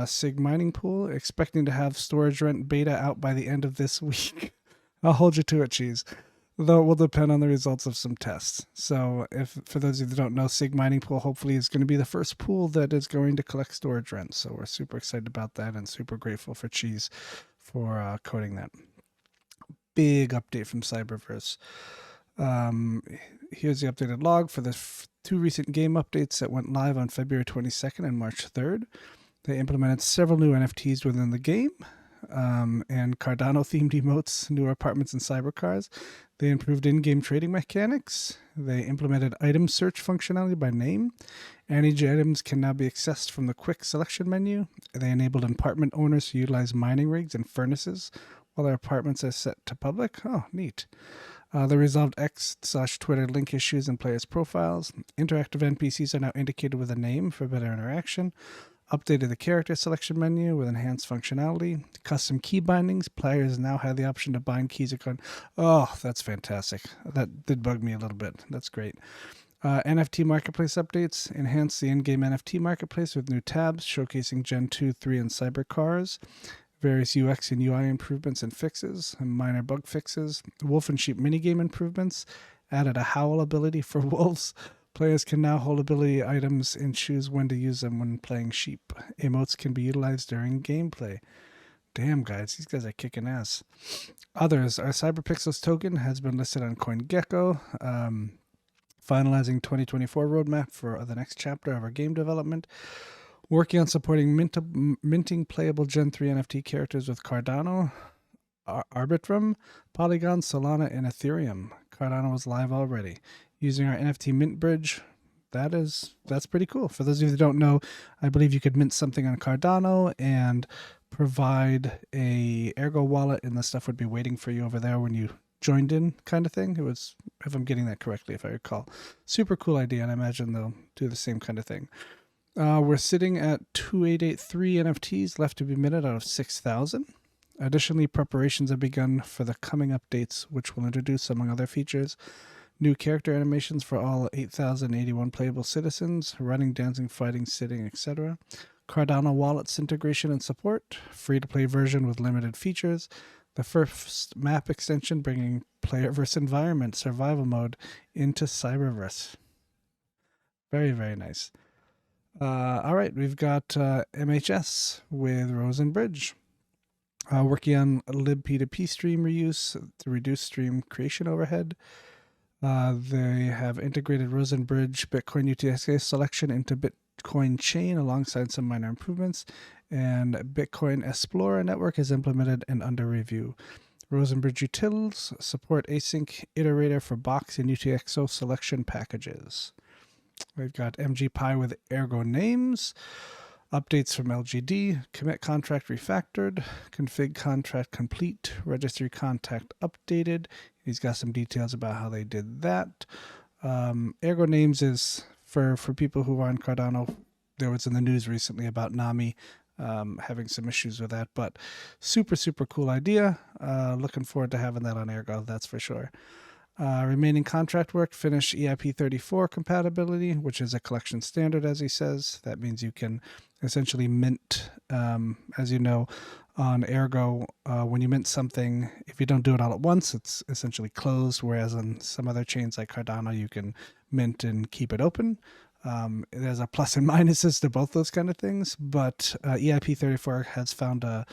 SIG mining pool, expecting to have storage rent beta out by the end of this week. I'll hold you to it, Cheese. Though it will depend on the results of some tests. So if, for those of you that don't know, SIG mining pool hopefully is going to be the first pool that is going to collect storage rent. So we're super excited about that and super grateful for Cheese for coding that. Big update from CYBERVERSE. Here's the updated log for the 2 recent game updates that went live on February 22nd and March 3rd. They implemented several new NFTs within the game. And Cardano-themed emotes, new apartments and cybercars. They improved in-game trading mechanics. They implemented item search functionality by name. Energy items can now be accessed from the quick selection menu. They enabled apartment owners to utilize mining rigs and furnaces while their apartments are set to public. Oh, neat. They resolved X/Twitter link issues in players' profiles. Interactive NPCs are now indicated with a name for better interaction. Updated the character selection menu with enhanced functionality. Custom key bindings. Players now have the option to bind keys. Oh, that's fantastic. That did bug me a little bit. That's great. NFT marketplace updates. Enhance the in-game NFT marketplace with new tabs showcasing Gen 2, 3, and cyber cars. Various UX and UI improvements and fixes, and minor bug fixes. Wolf and sheep minigame improvements. Added a howl ability for wolves. Players can now hold ability items and choose when to use them when playing sheep. Emotes can be utilized during gameplay. Damn, guys, these guys are kicking ass. Others, our CyberPixels token has been listed on CoinGecko. Finalizing 2024 roadmap for the next chapter of our game development. Working on supporting minting playable Gen 3 NFT characters with Cardano, Arbitrum, Polygon, Solana, and Ethereum. Cardano is live already. Using our NFT mint bridge, that's pretty cool. For those of you that don't know, I believe you could mint something on Cardano and provide a Ergo wallet, and the stuff would be waiting for you over there when you joined in, kind of thing. It was, if I'm getting that correctly, if I recall. Super cool idea, and I imagine they'll do the same kind of thing. We're sitting at 2883 NFTs left to be minted out of 6,000. Additionally, preparations have begun for the coming updates, which will introduce, among other features, new character animations for all 8,081 playable citizens, running, dancing, fighting, sitting, etc. Cardano wallets integration and support, free-to-play version with limited features, the first map extension bringing player-verse environment survival mode into Cyberverse. Very, very nice. All right, we've got MHS with Rosen Bridge. Working on libp2p stream reuse to reduce stream creation overhead. They have integrated Rosen Bridge Bitcoin UTXO selection into Bitcoin Chain alongside some minor improvements, and Bitcoin Explorer network is implemented and under review. Rosen Bridge utils support async iterator for box and UTXO selection packages. We've got MGPy with ErgoNames. Updates from LGD, commit contract refactored, config contract complete, registry contact updated. He's got some details about how they did that. ErgoNames is for people who are on Cardano. There was in the news recently about Nami having some issues with that, but super, super cool idea. Looking forward to having that on Ergo, that's for sure. Remaining contract work, finish EIP34 compatibility, which is a collection standard, as he says. That means you can essentially mint, as you know, on Ergo, when you mint something, if you don't do it all at once, it's essentially closed, whereas on some other chains like Cardano, you can mint and keep it open. There's a plus and minuses to both those kind of things, but EIP34 has found a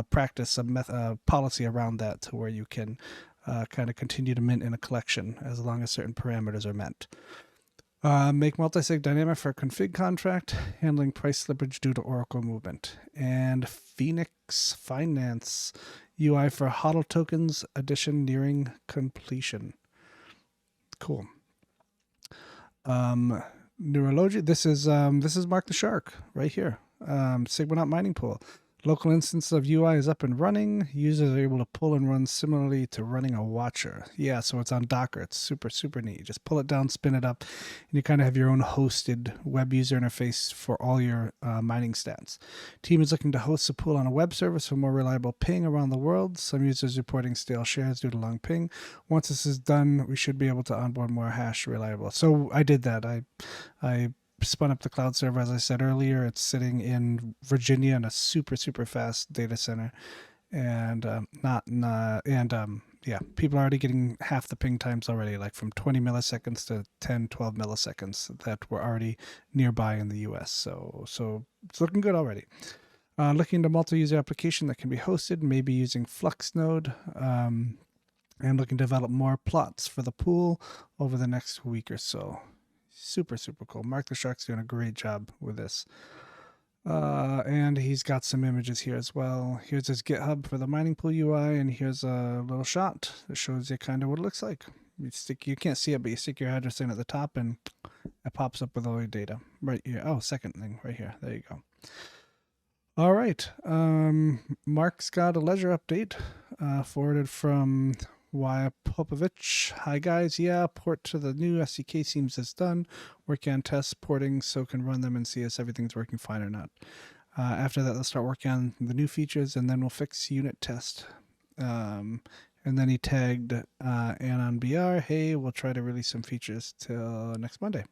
practice, a policy around that to where you can kind of continue to mint in a collection as long as certain parameters are met. Make multisig dynamic for a config contract, handling price slippage due to Oracle movement. And Phoenix Finance UI for HODL tokens addition nearing completion. Cool. Neurology. This is Mark the Shark right here. Sigmanaut mining pool. Local instance of UI is up and running. Users are able to pull and run similarly to running a watcher. Yeah, so it's on Docker. It's super, super neat. You just pull it down, spin it up, and you kind of have your own hosted web user interface for all your mining stats. Team is looking to host a pool on a web service for more reliable ping around the world. Some users reporting stale shares due to long ping. Once this is done, we should be able to onboard more hash reliable. So I did that. I spun up the cloud server, as I said earlier. It's sitting in Virginia in a super, super fast data center, and people are already getting half the ping times already, like from 20 milliseconds to 10, 12 milliseconds that were already nearby in the US. So it's looking good already. Looking into multi-user application that can be hosted, maybe using FluxNode, and looking to develop more plots for the pool over the next week or so. Super, super cool. Mark the Shark's doing a great job with this. And he's got some images here as well. Here's his GitHub for the mining pool UI, and here's a little shot that shows you kind of what it looks like. You can't see it, but you stick your address in at the top, and it pops up with all your data right here. Oh, second thing right here. There you go. All right. Mark's got a ledger update forwarded from Wyatt Popovich. Hi guys, yeah, port to the new SDK seems it's done. Working on tests, porting, so can run them and see if everything's working fine or not. After that, let's start working on the new features, and then we'll fix unit test. And And then he tagged Anon BR, hey, we'll try to release some features till next Monday.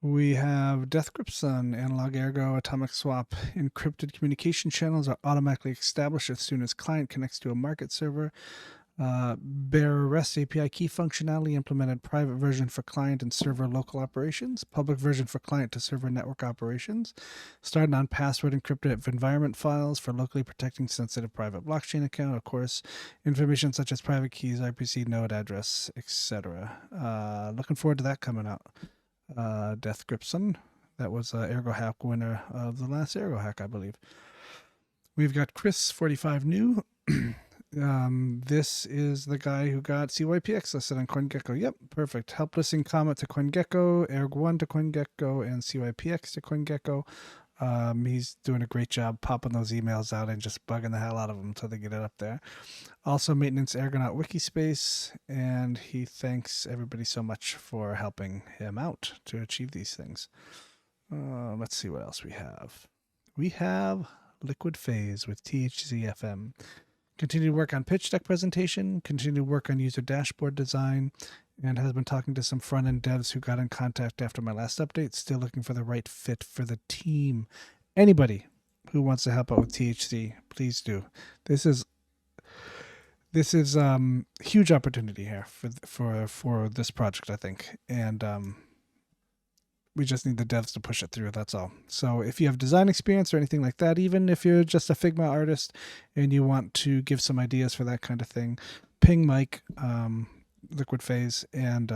We have Death Grips on Analog Ergo Atomic Swap. Encrypted communication channels are automatically established as soon as client connects to a market server. Bearer REST API key functionality implemented private version for client and server local operations, public version for client to server network operations, starting on password encrypted environment files for locally protecting sensitive private blockchain account, of course, information such as private keys, RPC, node address, etc. Looking forward to that coming out. Death Gripson, that was Ergo Hack winner of the last Ergo Hack, I believe. We've got Chris 45 new. This is the guy who got CYPX listed on CoinGecko. Yep, perfect. Help listing comment to CoinGecko, Erg1 to CoinGecko, and CYPX to CoinGecko. He's doing a great job popping those emails out and just bugging the hell out of them until they get it up there. Also, maintenance Ergonaut Wikispace, and he thanks everybody so much for helping him out to achieve these things. Let's see what else we have. We have Liquid Phase with THZFM. Continue to work on pitch deck presentation, continue to work on user dashboard design, and has been talking to some front-end devs who got in contact after my last update, still looking for the right fit for the team. Anybody who wants to help out with THC, please do. This is huge opportunity here for this project, I think, and we just need the devs to push it through. That's all. So if you have design experience or anything like that, even if you're just a Figma artist and you want to give some ideas for that kind of thing, ping Mike, Liquid Phase, and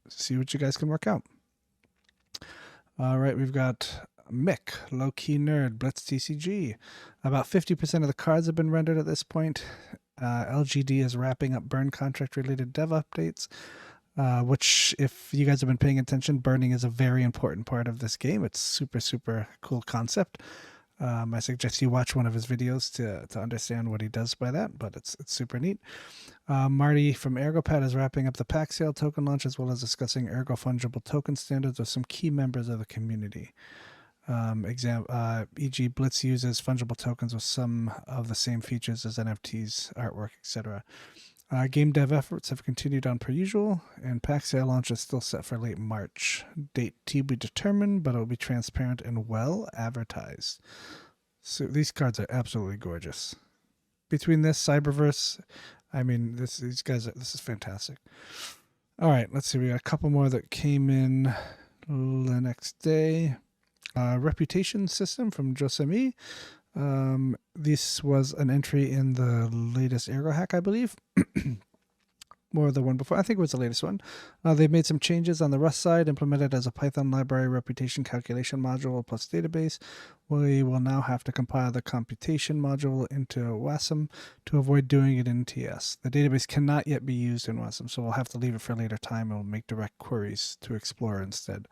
see what you guys can work out. All right, we've got Mick, Low Key Nerd, Blitz TCG. About 50% of the cards have been rendered at this point. LGD is wrapping up burn contract related dev updates. Which, if you guys have been paying attention, burning is a very important part of this game. It's super, super cool concept. I suggest you watch one of his videos to understand what he does by that, but it's super neat. Marty from ErgoPad is wrapping up the pack sale token launch, as well as discussing Ergo fungible token standards with some key members of the community. E.g. Blitz uses fungible tokens with some of the same features as NFTs, artwork, etc. Game dev efforts have continued on per usual, and pack sale launch is still set for late March. Date to be determined, but it will be transparent and well advertised. So these cards are absolutely gorgeous. Between this, CYBERVERSE, I mean, this is fantastic. All right, let's see. We got a couple more that came in the next day. Reputation system from Josemi. This was an entry in the latest Ergo hack, I believe. Or the one before. I think it was the latest one. They've made some changes on the Rust side, implemented as a Python library reputation calculation module plus database. We will now have to compile the computation module into WASM to avoid doing it in TS. The database cannot yet be used in WASM, so we'll have to leave it for a later time and we'll make direct queries to Explorer instead.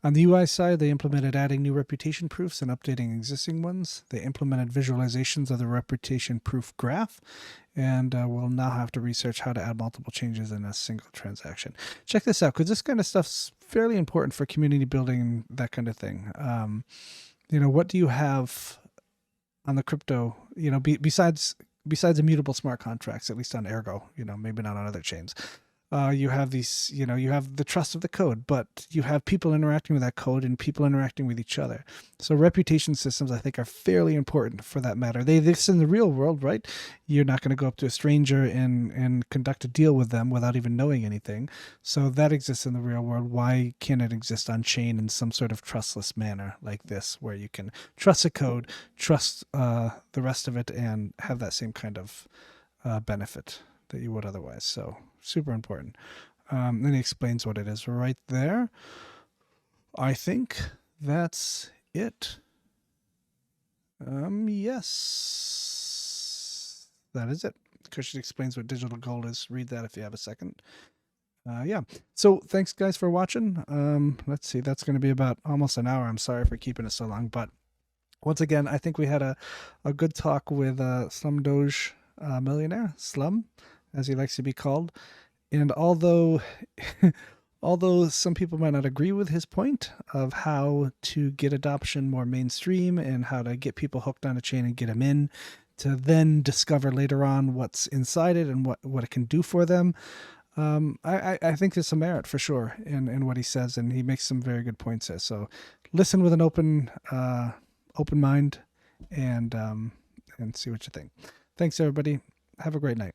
On the UI side, they implemented adding new reputation proofs and updating existing ones. They implemented visualizations of the reputation proof graph, and we'll now have to research how to add multiple changes in a single transaction. Check this out, because this kind of stuff's fairly important for community building and that kind of thing. What do you have on the crypto, besides immutable smart contracts, at least on Ergo, maybe not on other chains. You have these, you have the trust of the code, but you have people interacting with that code and people interacting with each other. So reputation systems, I think, are fairly important for that matter. They exist in the real world, right? You're not going to go up to a stranger and conduct a deal with them without even knowing anything. So that exists in the real world. Why can't it exist on chain in some sort of trustless manner like this, where you can trust a code, trust the rest of it, and have that same kind of benefit that you would otherwise? So super important. Then he explains what it is right there. I think that's it. Yes, that is it. Kushti explains what digital gold is. Read that if you have a second. Yeah. So thanks guys for watching. Let's see. That's going to be about almost an hour. I'm sorry for keeping it so long, but once again, I think we had a good talk with SlumDOGE Millionaire, Slum, as he likes to be called. And although some people might not agree with his point of how to get adoption more mainstream and how to get people hooked on a chain and get them in then discover later on what's inside it and what it can do for them. I think there's some merit for sure in what he says, and he makes some very good points there. So listen with an open mind and see what you think. Thanks, everybody. Have a great night.